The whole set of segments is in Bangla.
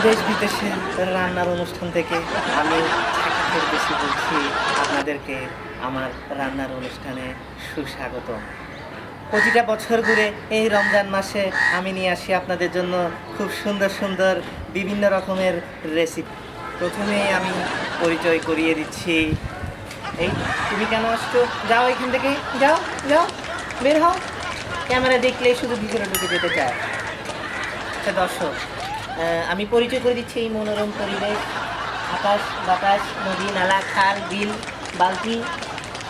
দেশ বিদেশের রান্নার অনুষ্ঠান থেকে আমি ছাকা বেশি বলছি আপনাদেরকে আমার রান্নার অনুষ্ঠানে সুস্বাগত। প্রতিটা বছর ঘুরে এই রমজান মাসে আমি নিয়ে আসি আপনাদের জন্য খুব সুন্দর সুন্দর বিভিন্ন রকমের রেসিপি। প্রথমেই আমি পরিচয় করিয়ে দিচ্ছি। এই তুমি কেন আসছো? যাও এখান থেকে, যাও যাও, বের হও। ক্যামেরা দেখলেই শুধু ভিতরে ঢুকে যেতে চায়। আচ্ছা দর্শক, আমি পরিচয় করে দিচ্ছি এই মনোরম পরিবেশ। আকাশ বাতাস, নদী নালা, খাল বিল, বালতি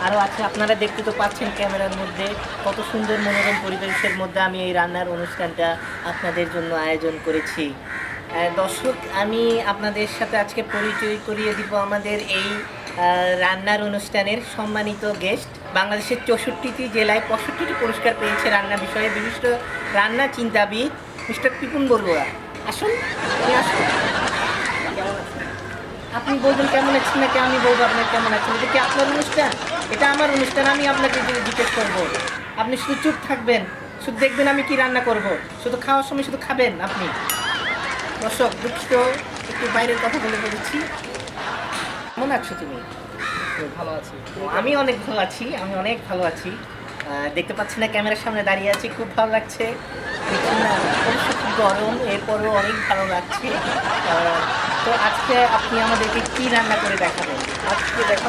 আরও আছে। আপনারা দেখতে তো পাচ্ছেন ক্যামেরার মধ্যে কত সুন্দর মনোরম পরিবেশের মধ্যে আমি এই রান্নার অনুষ্ঠানটা আপনাদের জন্য আয়োজন করেছি। দর্শক, আমি আপনাদের সাথে আজকে পরিচয় করিয়ে দিব আমাদের এই রান্নার অনুষ্ঠানের সম্মানিত গেস্ট। বাংলাদেশের 64টি জেলায় 65টি পুরস্কার পেয়েছে রান্না বিষয়ে বিশিষ্ট রান্না চিন্তাবিদ মিস্টার পিপুন বড়ুয়া। আসুন, আসুন। কেমন আছেন? আপনি বলবেন কেমন আছেন নাকি আমি বলবো আপনার কেমন আছেন? এটা কি আপনার অনুষ্ঠান? এটা আমার অনুষ্ঠান, আমি আপনাকে জিজ্ঞেস করবো। আপনি শুধু চুপ থাকবেন, শুধু দেখবেন আমি কি রান্না করব, শুধু খাওয়ার সময় শুধু খাবেন আপনি। দর্শক দুঃখিত, একটু বাইরের কথা বলে বলেছি। কেমন আছো তুমি? ভালো আছি। আমি অনেক ভালো আছি, আমি অনেক ভালো আছি। দেখতে পাচ্ছি না ক্যামেরার সামনে দাঁড়িয়ে আছি, খুব ভালো লাগছে। দেখছি না অবশ্য খুব গরম, এরপরেও অনেক ভালো লাগছে। তো আজকে আপনি আমাদেরকে কি রান্না করে দেখাবেন?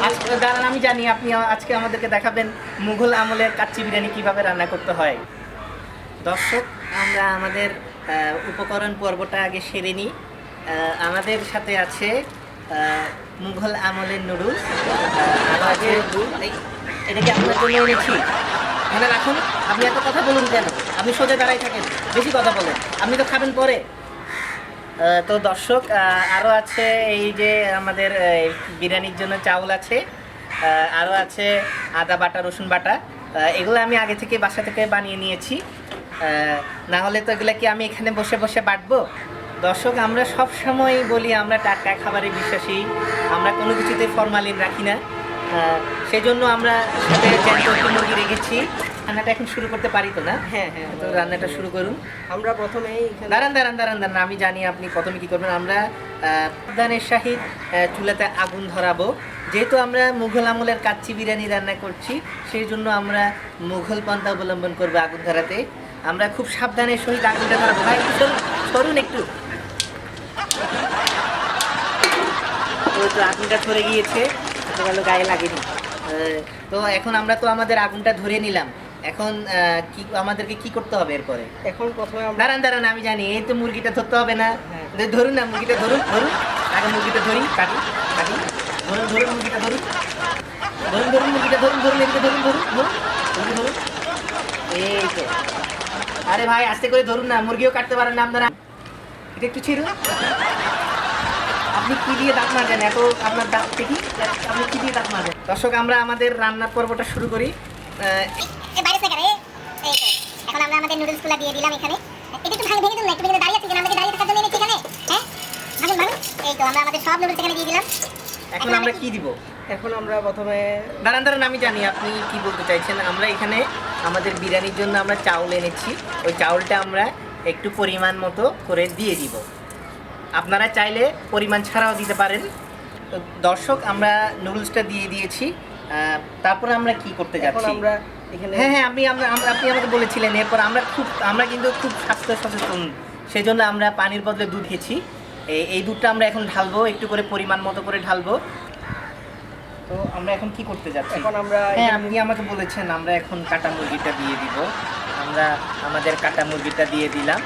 আজকে দাঁড়ান, আমি জানি আপনি আজকে আমাদেরকে দেখাবেন মুঘল আমলের কাচ্চি বিরিয়ানি কিভাবে রান্না করতে হয়। দর্শক, আমরা আমাদের উপকরণ পর্বটা আগে সেরে নিই। আমাদের সাথে আছে মুঘল আমলের নুডলস, আগে এটা কি আপনার জন্য এনেছি। এখানে রাখুন। আপনি এত কথা বলুন কেন? আপনি সোজা দাঁড়াই থাকেন, বেশি কথা বলেন। আপনি তো খাবেন পরে। তো দর্শক, আরও আছে এই যে আমাদের বিরিয়ানির জন্য চাউল আছে, আরও আছে আদা বাটা, রসুন বাটা। এগুলো আমি আগে থেকে বাসা থেকে বানিয়ে নিয়েছি। না হলে তো এগুলো কি আমি এখানে বসে বসে বাটবো? দর্শক, আমরা সব সময় বলি আমরা টাটকা খাবারে বিশ্বাসী, আমরা কোনো কিছুতে ফরমালিন রাখি না। সেই জন্য আমরা সাথে জ্যান্ত একটু মুরগি রেখেছি। রান্নাটা এখন শুরু করতে পারি তো না? হ্যাঁ হ্যাঁ, তো রান্নাটা শুরু করুন। আমরা প্রথমেই দাঁড়ান, আমি জানি আপনি প্রথমে কী করবেন। আমরা সাবধানের সহিত চুলাতে আগুন ধরাবো। যেহেতু আমরা মুঘল আমলের কাচ্চি বিরিয়ানি রান্না করছি, সেই জন্য আমরা মুঘল পন্থা অবলম্বন করবো আগুন ধরাতে। আমরা খুব সাবধানের সহিত আগুনটা ধরাবো। ভাই সরুন একটু। তো আগুনটা ধরে গিয়েছে, ভালো গায়ে লাগেনি। তো এখন আমরা তো আমাদের আগুনটা ধরে নিলাম। এখন কি আমাদেরকে কি করতে হবে এরপরে? এখন প্রথমে দাঁড়ান, আমি জানি। এই তো মুরগিটা ধরতে হবে না? ধরুন না, মুরগিটা ধরুন। আগে মুরগিটা ধরি, কাটি। ধরুন মুরগিটা ধরুন। মুরগিটা ধরুন, এদিকে ধরুন। এই তো। আরে ভাই, আস্তে করে ধরুন না, মুরগিও কাটতে পারেন না আপনারা। এটা একটু ছিড়ুন। আপনি কি দিয়ে দাঁত মাজেন? এত আপনার দাঁত থেকে আপনি কি দিয়ে দাঁত মাজেন? দর্শক, আমরা আমাদের রান্নার পর্বটা শুরু করি। এখন আমরা আমাদের নুডলসগুলো দিয়ে দিলাম এখানে। এটা একটু ভেঙে দিন না, একটু ভেঙে দাঁড়িয়ে আছি কেন? আমরা দাঁড়িয়ে থাকার জন্য এনেছি এখানে। হ্যাঁ, ভাঙুন। এই তো আমরা আমাদের সব নুডলস এখানে দিয়ে দিলাম। এখন আমরা কি দিব? এখন আমরা প্রথমে দাঁড়ান, আমি জানি আপনি কি বলতে চাইছেন। আমরা এখানে আমাদের বিরিয়ানির জন্য আমরা চাউল এনেছি। ওই চাউলটা আমরা একটু পরিমাণ মতো করে দিয়ে দিব। আপনারা চাইলে পরিমাণ ছাড়াও দিতে পারেন। তো দর্শক, আমরা নুডলসটা দিয়ে দিয়েছি। তারপর আমরা কি করতে যাচ্ছি? আমরা এখানে হ্যাঁ, আপনি আমাকে বলেছিলেন। এরপর আমরা কিন্তু খুব স্বাস্থ্য সচেতন, সেই জন্য আমরা পানির বদলে দুধ খেয়েছি। এই দুধটা আমরা এখন ঢালবো, একটু করে পরিমাণ মতো করে ঢালবো। তো আমরা এখন কি করতে যাচ্ছি? এখন আমরা আপনি আমাকে বলেছেন আমরা এখন কাটা মুরগিটা দিয়ে দিব। আমরা আমাদের কাটা মুরগিটা দিয়ে দিলাম।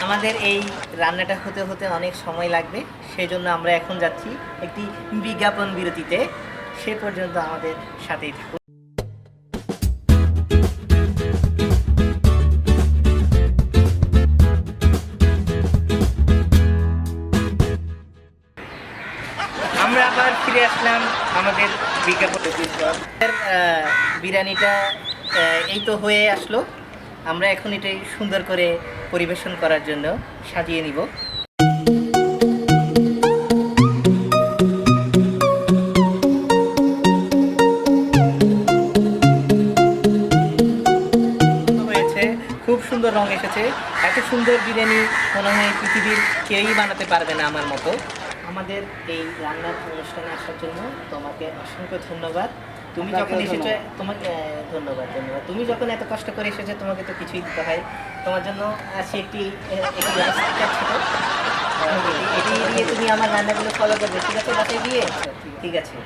আমাদের এই রান্নাটা হতে হতে অনেক সময় লাগবে, সেই জন্য আমরা এখন যাচ্ছি একটি বিজ্ঞাপন বিরতিতে। সে পর্যন্ত আমাদের সাথেই থাকুন। আমরা আবার ফিরে আসলাম আমাদের বিজ্ঞাপনের বিরিয়ানিটা এই তো হয়ে আসলো। আমরা এখন এটাই সুন্দর করে পরিবেশন করার জন্য সাজিয়ে নিব। হয়েছে। এত সুন্দর বিরিয়ানি মনে হয় পৃথিবীর কেউই বানাতে পারবে না আমার মতো। আমাদের এই রান্নার অনুষ্ঠানে আসার জন্য তোমাকে অসংখ্য ধন্যবাদ। তুমি যখন আপনাকেও এসেছো ধন্যবাদ। তোমাকে ধন্যবাদ। তুমি যখন এত কষ্ট করে এসেছো তোমাকে তো কিছুই দিতে হয়। তোমার জন্য আছে একটি rice cooker ছোট। এটি দিয়ে তুমি আমার রান্নাগুলো ফলো করবে, ঠিক আছে? বাসায় গিয়ে ঠিক আছে।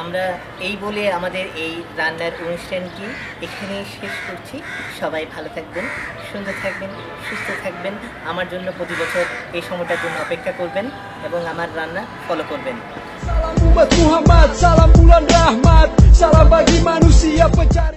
আমরা এই বলে আমাদের এই রান্নার অনুষ্ঠানটি এখানেই শেষ করছি। সবাই ভালো থাকবেন, সুন্দর থাকবেন, সুস্থ থাকবেন। আমার জন্য প্রতি বছর এই সময়টার জন্য অপেক্ষা করবেন এবং আমার রান্না ফলো করবেন। Salam umat Muhammad, salam bulan rahmat, salam bagi manusia pencari